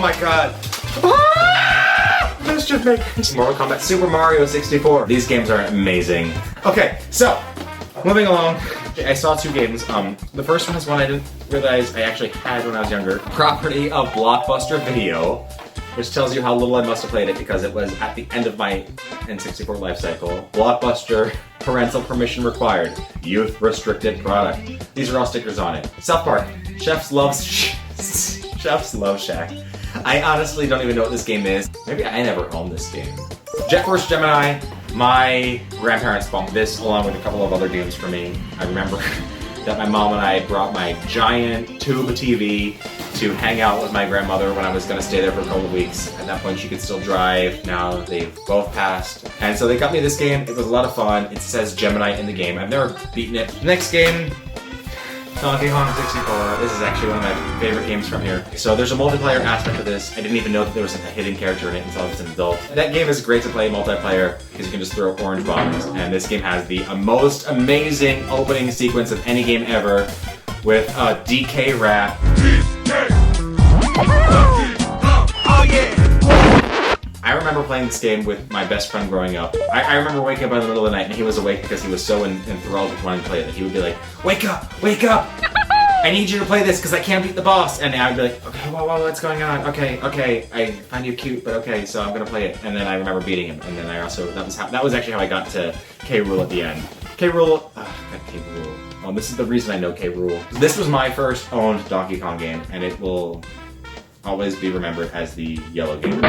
Oh my god. Ah! Mischief Makers. Mortal Kombat Super Mario 64. These games are amazing. Okay, so, moving along. I saw two games. The first one is one I didn't realize I actually had when I was younger. Property of Blockbuster Video, which tells you how little I must have played it because it was at the end of my N64 life cycle. Blockbuster, parental permission required, youth restricted product. These are all stickers on it. South Park, Chefs Love Shack. I honestly don't even know what this game is. Maybe I never owned this game. Jet Force Gemini, my grandparents bought this along with a couple of other games for me. I remember that my mom and I brought my giant tube TV to hang out with my grandmother when I was going to stay there for a couple of weeks. At that point she could still drive. Now they've both passed. And so they got me this game. It was a lot of fun. It says Gemini in the game. I've never beaten it. Next game, Donkey Kong 64. This is actually one of my favorite games from here. So there's a multiplayer aspect to this. I didn't even know that there was a hidden character in it until I was an adult. That game is great to play multiplayer because you can just throw orange bombs. And this game has the most amazing opening sequence of any game ever with a DK rap. Oh yeah! I remember playing this game with my best friend growing up. I remember waking up in the middle of the night and he was awake because he was so enthralled with wanting to play it that he would be like, wake up! Wake up! I need you to play this because I can't beat the boss. And I'd be like, okay, whoa, what's going on? Okay, I find you cute, but okay, so I'm gonna play it. And then I remember beating him. And then I also, that was actually how I got to K. Rool at the end. K. Rool, K. Rool. Oh, this is the reason I know K. Rool. This was my first owned Donkey Kong game, and it will always be remembered as the yellow game.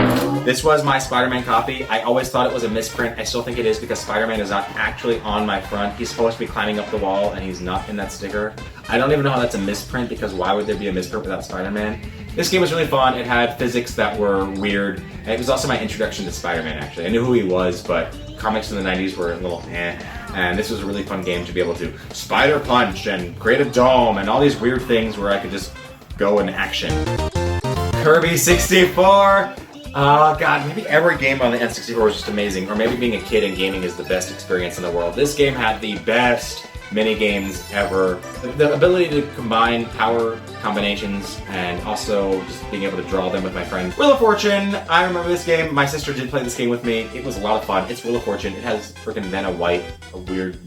This was my Spider-Man copy. I always thought it was a misprint. I still think it is because Spider-Man is not actually on my front. He's supposed to be climbing up the wall and he's not in that sticker. I don't even know how that's a misprint because why would there be a misprint without Spider-Man? This game was really fun. It had physics that were weird. And it was also my introduction to Spider-Man actually. I knew who he was, but comics in the 90s were a little eh. And this was a really fun game to be able to spider punch and create a dome and all these weird things where I could just go in action. Kirby 64! Oh god, maybe every game on the N64 was just amazing, or maybe being a kid and gaming is the best experience in the world. This game had the best mini-games ever. The ability to combine power combinations and also just being able to draw them with my friend. Wheel of Fortune! I remember this game. My sister did play this game with me. It was a lot of fun. It's Wheel of Fortune. It has freaking Vanna White, a weird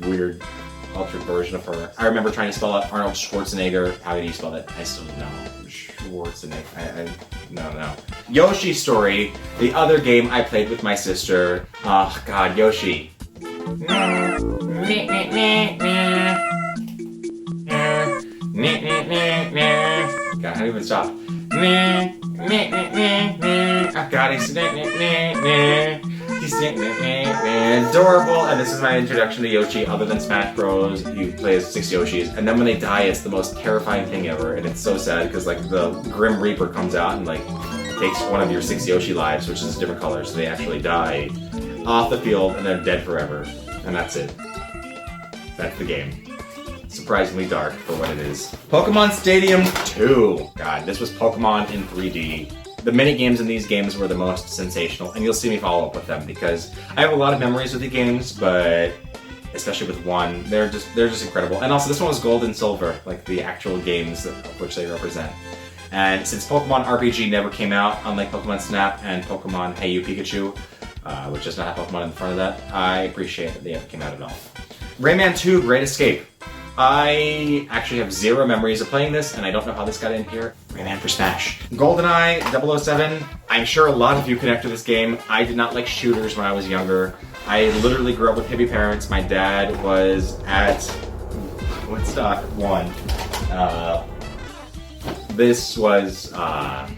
altered version of her. I remember trying to spell out Arnold Schwarzenegger. How do you spell that? I still don't know. Schwarzenegger. No. Yoshi's Story, the other game I played with my sister. Oh god, Yoshi. God, how do you even stop? Oh god, he's adorable, and this is my introduction to Yoshi. Other than Smash Bros, you play as 6 Yoshis, and then when they die, it's the most terrifying thing ever, and it's so sad because like the Grim Reaper comes out and like takes one of your 6 Yoshi lives, which is a different color, so they actually die off the field and they're dead forever, and that's it. That's the game. Surprisingly dark for what it is. Pokemon Stadium 2. God, this was Pokemon in 3D. The mini games in these games were the most sensational, and you'll see me follow up with them because I have a lot of memories with the games, but especially with one, they're just incredible. And also, this one was gold and silver, like the actual games of which they represent. And since Pokemon RPG never came out, unlike Pokemon Snap and Pokemon Hey You Pikachu, which does not have Pokemon in front of that, I appreciate that they ever came out at all. Rayman 2 Great Escape. I actually have 0 memories of playing this, and I don't know how this got in here. Rayman for Smash. GoldenEye 007. I'm sure a lot of you connect to this game. I did not like shooters when I was younger. I literally grew up with hippie parents. My dad was at Woodstock 1. This was a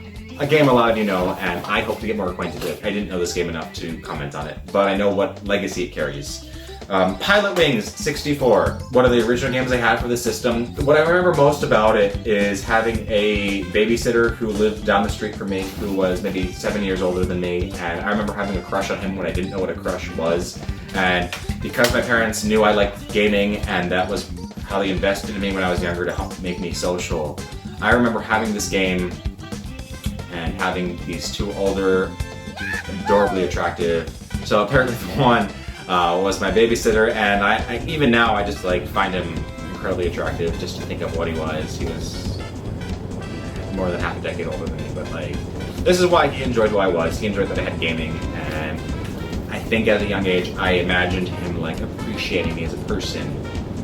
game a lot of you know, and I hope to get more acquainted with it. I didn't know this game enough to comment on it, but I know what legacy it carries. Pilot Wings 64, one of the original games I had for the system. What I remember most about it is having a babysitter who lived down the street from me, who was maybe 7 years older than me, and I remember having a crush on him when I didn't know what a crush was. And because my parents knew I liked gaming, and that was how they invested in me when I was younger to help make me social, I remember having this game and having these 2 older, adorably attractive. So apparently the one was my babysitter, and I even now I just like find him incredibly attractive just to think of what he was. He was more than half a decade older than me, but like This is why he enjoyed who I was. He enjoyed that I had gaming, and I think at a young age I imagined him like appreciating me as a person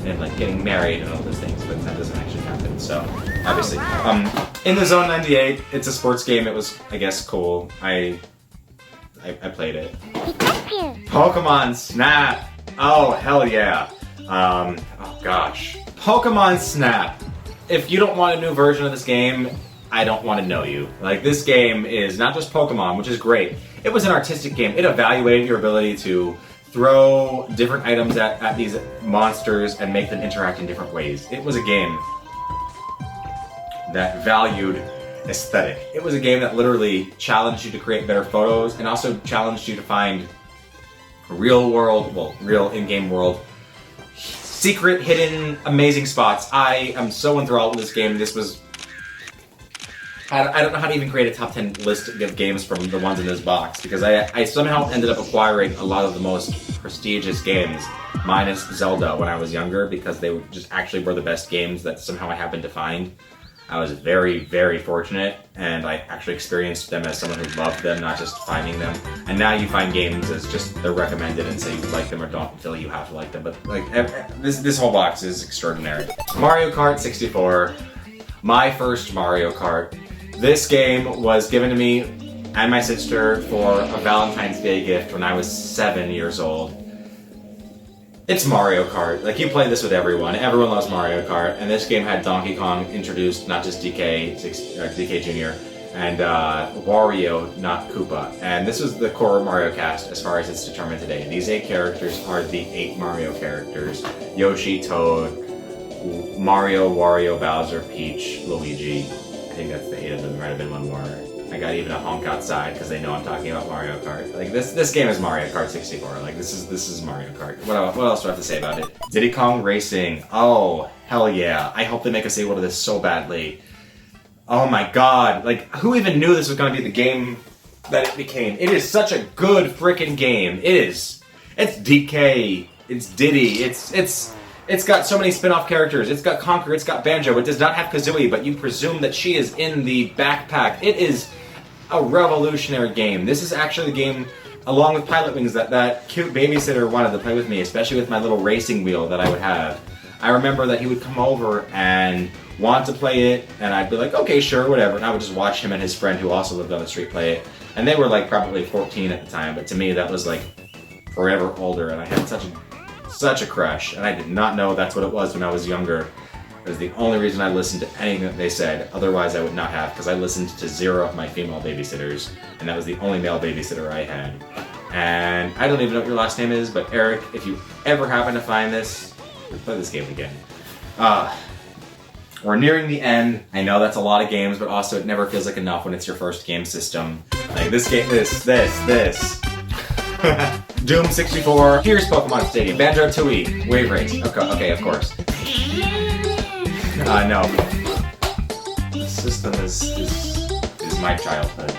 and like getting married and all those things, but that doesn't actually happen. So obviously, in the Zone 98, it's a sports game. It was, I guess, cool. I played it. Pokemon Snap. Oh hell yeah. Oh gosh. Pokemon Snap. If you don't want a new version of this game, I don't want to know you. Like, this game is not just Pokemon, which is great. It was an artistic game. It evaluated your ability to throw different items at these monsters and make them interact in different ways. It was a game that valued aesthetic. It was a game that literally challenged you to create better photos and also challenged you to find real in-game world, secret, hidden, amazing spots. I am so enthralled with this game. This was... I don't know how to even create a top 10 list of games from the ones in this box, because I somehow ended up acquiring a lot of the most prestigious games, minus Zelda, when I was younger, because they just actually were the best games that somehow I happened to find. I was very, very fortunate, and I actually experienced them as someone who loved them, not just finding them. And now you find games as just they're recommended and say you like them or don't until you have to like them. But like this whole box is extraordinary. Mario Kart 64, my first Mario Kart. This game was given to me and my sister for a Valentine's Day gift when I was 7 years old. It's Mario Kart. Like, you play this with everyone. Everyone loves Mario Kart. And this game had Donkey Kong introduced, not just DK Jr., and Wario, not Koopa. And this was the core Mario cast as far as it's determined today. These 8 characters are the 8 Mario characters. Yoshi, Toad, Mario, Wario, Bowser, Peach, Luigi. I think that's the 8 of them. There might have been one more. I got even a honk outside because they know I'm talking about Mario Kart. Like, this game is Mario Kart 64. Like, this is Mario Kart. What else do I have to say about it? Diddy Kong Racing. Oh, hell yeah. I hope they make a sequel to this so badly. Oh my god. Like, who even knew this was going to be the game that it became? It is such a good freaking game. It is. It's DK. It's Diddy. It's got so many spin-off characters. It's got Conker, it's got Banjo. It does not have Kazooie, but you presume that she is in the backpack. It is a revolutionary game. This is actually the game, along with Pilot Wings, that cute babysitter wanted to play with me, especially with my little racing wheel that I would have. I remember that he would come over and want to play it, and I'd be like, okay, sure, whatever. And I would just watch him and his friend, who also lived on the street, play it. And they were like probably 14 at the time, but to me that was like forever older, and I had such a crush, and I did not know that's what it was when I was younger. It was the only reason I listened to anything that they said. Otherwise, I would not have, because I listened to 0 of my female babysitters, and that was the only male babysitter I had. And I don't even know what your last name is, but Eric, if you ever happen to find this, play this game again. We're nearing the end. I know that's a lot of games, but also it never feels like enough when it's your first game system. Like this game, this. Doom 64. Here's Pokemon Stadium. Banjo-Tooie. Wave Race. Okay, of course. No. The system is my childhood.